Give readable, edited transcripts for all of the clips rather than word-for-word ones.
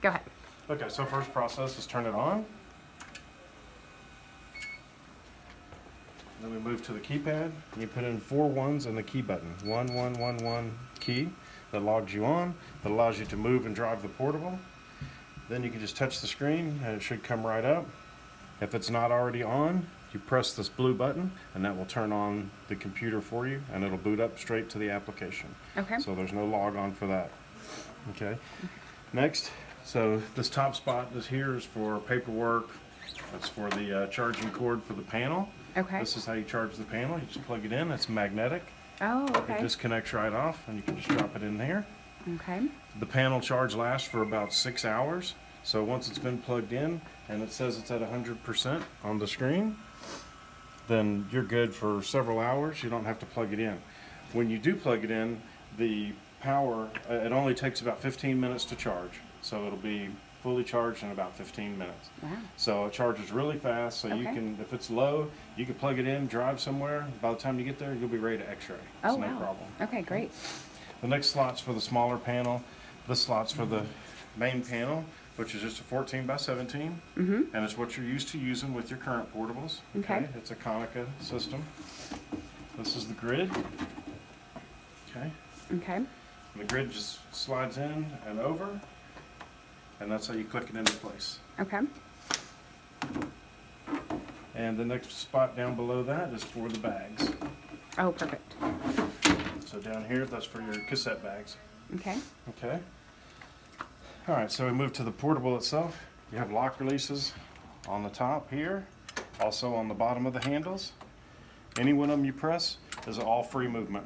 Go ahead. Okay, so first process is turn it on. Then we move to the keypad. You put in 4 ones and the key button. 1, 1, 1, 1 key that logs you on, that allows you to move and drive the portable. Then you can just touch the screen and it should come right up. If it's not already on, you press this blue button and that will turn on the computer for you and it'll boot up straight to the application. Okay. So there's no log on for that. Okay. Next, so this top spot is here is for paperwork. That's for the charging cord for the panel. Okay. This is how you charge the panel. You just plug it in. It's magnetic. Oh, It okay. disconnects right off and you can just drop it in there. Okay. The panel charge lasts for about 6 hours. So once it's been plugged in and it says it's at 100% on the screen, then you're good for several hours. You don't have to plug it in. When you do plug it in, the power, it only takes about 15 minutes to charge. So it'll be fully charged in about 15 minutes. Wow. So it charges really fast. So you Okay. can, if it's low, you can plug it in, drive somewhere. By the time you get there, you'll be ready to x-ray. It's Oh, no wow. problem. Okay, great. The next slot's for the smaller panel. This slot's for the main panel, which is just a 14 by 17. Mm-hmm. And it's what you're used to using with your current portables. Okay. It's a Konica system. This is the grid. Okay. Okay. And the grid just slides in and over. And that's how you click it into place. Okay. And the next spot down below that is for the bags. Oh, perfect. So down here, that's for your cassette bags. Okay. Okay. All right, so we move to the portable itself. You have lock releases on the top here, also on the bottom of the handles. Any one of them you press is all free movement.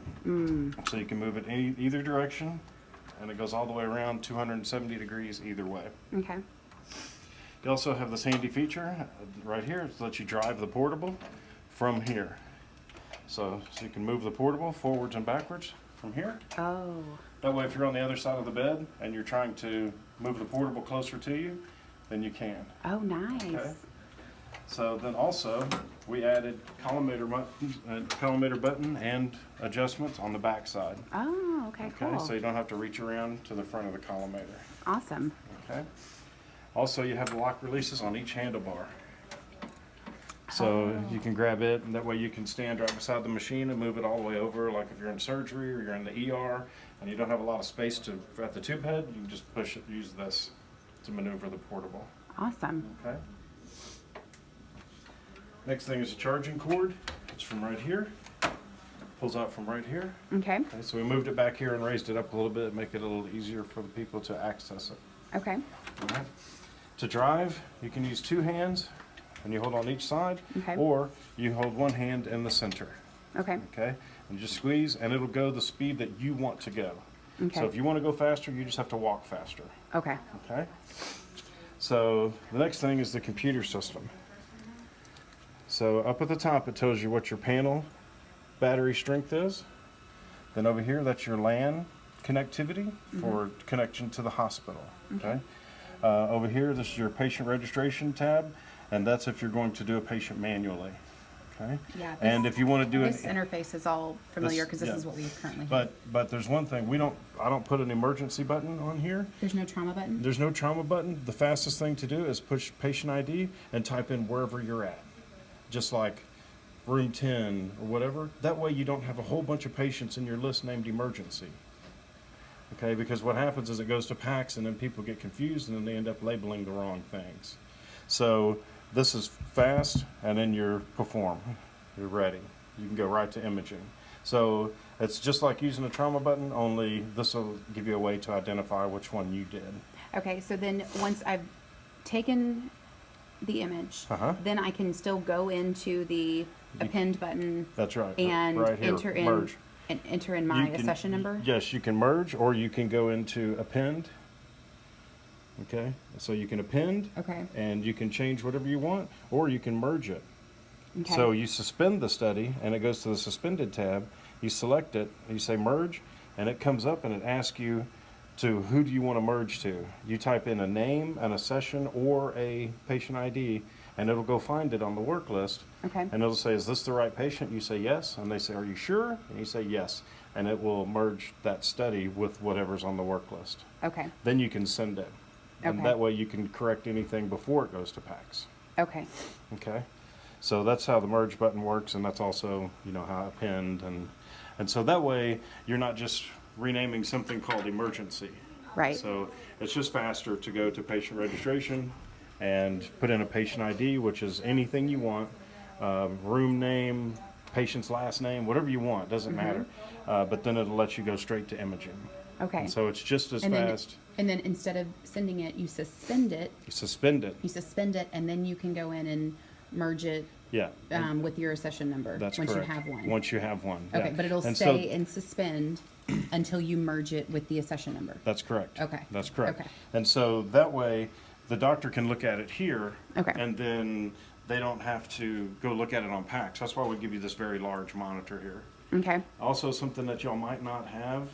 So you can move it either direction, and it goes all the way around 270 degrees either way. Okay. You also have this handy feature right here to let you drive the portable from here. So you can move the portable forwards and backwards from here. Oh. That way, if you're on the other side of the bed and you're trying to move the portable closer to you, then you can. Oh, nice. Okay. So then also, we added collimator button and adjustments on the back side. Oh, okay, Okay, cool. so you don't have to reach around to the front of the collimator. Awesome. Okay. Also, you have the lock releases on each handlebar. So Oh. you can grab it, and that way you can stand right beside the machine and move it all the way over. Like if you're in surgery or you're in the ER, and you don't have a lot of space at the tube head, you can just push it, use this to maneuver the portable. Awesome. Okay. Next thing is a charging cord. It's from right here. Pulls out from right here. Okay. Okay, so we moved it back here and raised it up a little bit, make it a little easier for the people to access it. Okay. All right. To drive, you can use 2 hands, and you hold on each side, Okay. or you hold one hand in the center. Okay. Okay, and just squeeze, and it'll go the speed that you want to go. Okay. So if you want to go faster, you just have to walk faster. Okay. Okay. So the next thing is the computer system. So up at the top, it tells you what your panel battery strength is. Then over here, that's your LAN connectivity for connection to the hospital. Okay. Over here, this is your patient registration tab, and that's if you're going to do a patient manually. Okay. Yeah, And this- if you want to do This it, interface is all familiar because this yeah. is what we currently have. but there's one thing I don't put an emergency button on here. There's no trauma button? There's no trauma button. The fastest thing to do is push patient ID and type in wherever you're at. Just like room 10 or whatever. That way you don't have a whole bunch of patients in your list named emergency. Okay, because what happens is it goes to PACS and then people get confused and then they end up labeling the wrong things. So this is fast and then you're perform. You're ready. You can go right to imaging. So it's just like using a trauma button, only this will give you a way to identify which one you did. Okay, so then once I've taken the image, Uh-huh. then I can still go into the append button That's right. and right here, enter in merge. my You can- accession number. Yes, you can merge, or you can go into append. Okay, so you can append, Okay. and you can change whatever you want, or you can merge it. Okay. So you suspend the study, and it goes to the suspended tab. You select it, you say merge, and it comes up and it asks you to who do you want to merge to. You type in a name, an accession, or a patient ID, and it'll go find it on the work list. Okay. And it'll say, is this the right patient? You say yes, and they say, are you sure? And you say yes, and it will merge that study with whatever's on the work list. Okay. Then you can send it. And Okay. that way you can correct anything before it goes to PACS. Okay. Okay, so that's how the merge button works, and that's also, you know, how append, and so that way you're not just renaming something called emergency. Right. So it's just faster to go to patient registration and put in a patient ID, which is anything you want, room name, patient's last name, whatever you want, doesn't matter. But then it'll let you go straight to imaging. Okay. And so it's just as And then, fast. and then instead of sending it, you suspend it. You suspend it. You suspend it, and then you can go in and merge it Yeah. with your accession number That's once correct. you have one. Once you have one. Okay, yeah. but it'll And stay so, in suspend until you merge it with the accession number. That's correct. Okay. That's correct. Okay. And so that way, the doctor can look at it here. Okay. And then they don't have to go look at it on PACS. That's why we give you this very large monitor here. Okay. Also, something that y'all might not have,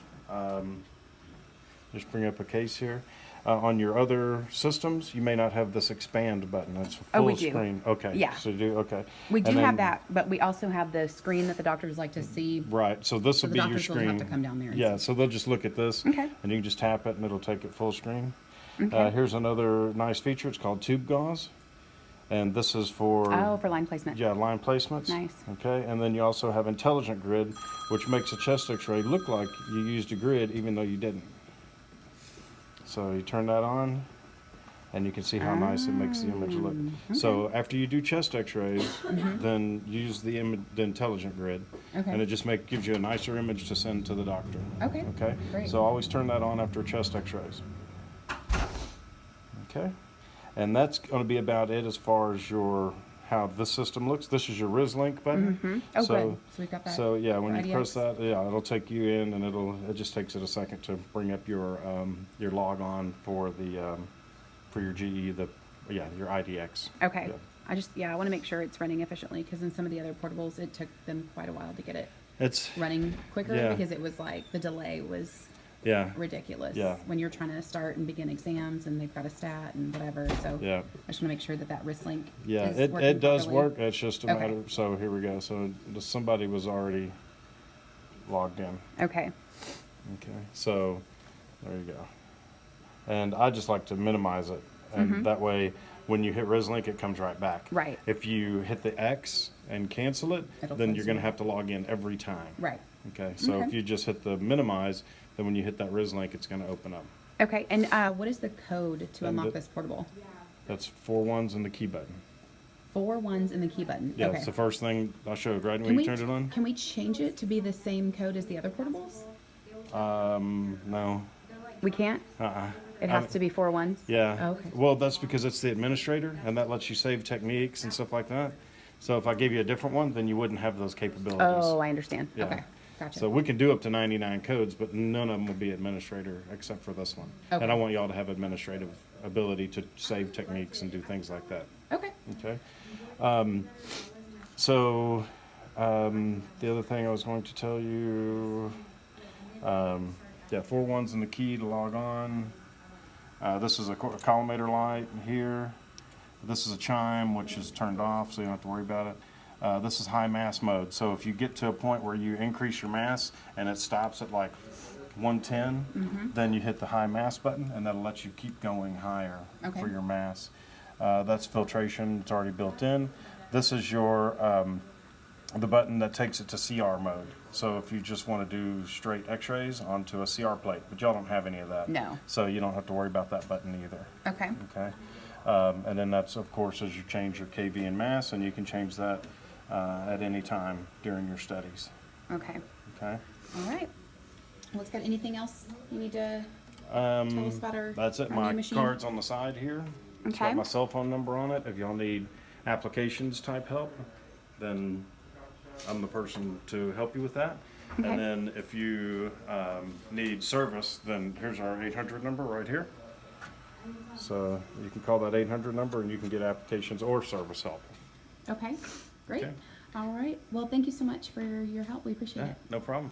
just bring up a case here. On your other systems, you may not have this expand button. That's full Oh, we do. screen. Okay. Yeah. So you do, okay. We do And have then- that, but we also have the screen that the doctors like to see. Right, so this So will the be your doctors don't screen. have to come down there and Yeah, see. so they'll just look at this. Okay. And you can just tap it and it'll take it full screen. Okay. Here's another nice feature. It's called tube gauze. And this is for, Oh, for line placement. yeah, line placements. Nice. Okay, and then you also have intelligent grid, which makes a chest x-ray look like you used a grid even though you didn't. So you turn that on and you can see how nice it makes the image look. So after you do chest x-rays, then use the intelligent grid. Okay. And it just gives you a nicer image to send to the doctor. Okay. Okay? Great. So always turn that on after chest x-rays. Okay? And that's going to be about it as far as how this system looks. This is your RISLink button. Oh, so, good. So we've got that. So yeah, when for you press IDX. that, yeah, it'll take you in, and it just takes it a second to bring up your log on for your GE, your IDX. Okay. Yeah. I want to make sure it's running efficiently because in some of the other portables, it took them quite a while to get it It's running quicker Yeah. because it was like the delay was yeah, ridiculous. Yeah. When you're trying to start and begin exams and they've got a stat and whatever. So yeah. I just want to make sure that RISLink Yeah, is it working does properly. work. It's just a Okay. matter. So here we go. So somebody was already logged in. Okay. Okay, so there you go. And I just like to minimize it, and that way, when you hit RISLink, it comes right back. Right. If you hit the X and cancel it, It'll then close you're going you to have to log in every time. Right. Okay. So if Okay. you just hit the minimize, then when you hit that RISLink, it's going to open up. Okay. And what is the code to And unlock the- this portable? That's 4 1s and the key button. 4 1s and the key button. Yeah, Okay. it's the first thing I showed right when Can you we turned it on. Can we change it to be the same code as the other portables? No. We can't. It has to be 4 1s. Yeah. Oh, okay. Well, that's because it's the administrator, and that lets you save techniques and stuff like that. So if I gave you a different one, then you wouldn't have those capabilities. Oh, I understand. Yeah. Okay. Gotcha. So we can do up to 99 codes, but none of them will be administrator except for this one. Okay. And I want y'all to have administrative ability to save techniques and do things like that. Okay. Okay. The other thing I was going to tell you, 4 1s and the key to log on. This is a collimator light here. This is a chime, which is turned off, so you don't have to worry about it. This is high mass mode. So if you get to a point where you increase your mass and it stops at like 110, then you hit the high mass button, and that'll let you keep going higher Okay. for your mass. That's filtration. It's already built in. This is your the button that takes it to CR mode. So if you just want to do straight x-rays onto a CR plate, but y'all don't have any of that. No. So you don't have to worry about that button either. Okay. Okay. And then that's, of course, as you change your KV and mass, and you can change that at any time during your studies. Okay. Okay. All right. Let's get anything else you need to tell us about our That's it. our My new machine? card's on the side here. It's Okay. got my cell phone number on it. If y'all need applications type help, then I'm the person to help you with that. Okay. And then if you need service, then here's our 800 number right here. So you can call that 800 number and you can get applications or service help. Okay. Great. Okay. All right. Well, thank you so much for your help. We appreciate Yeah, it. no problem.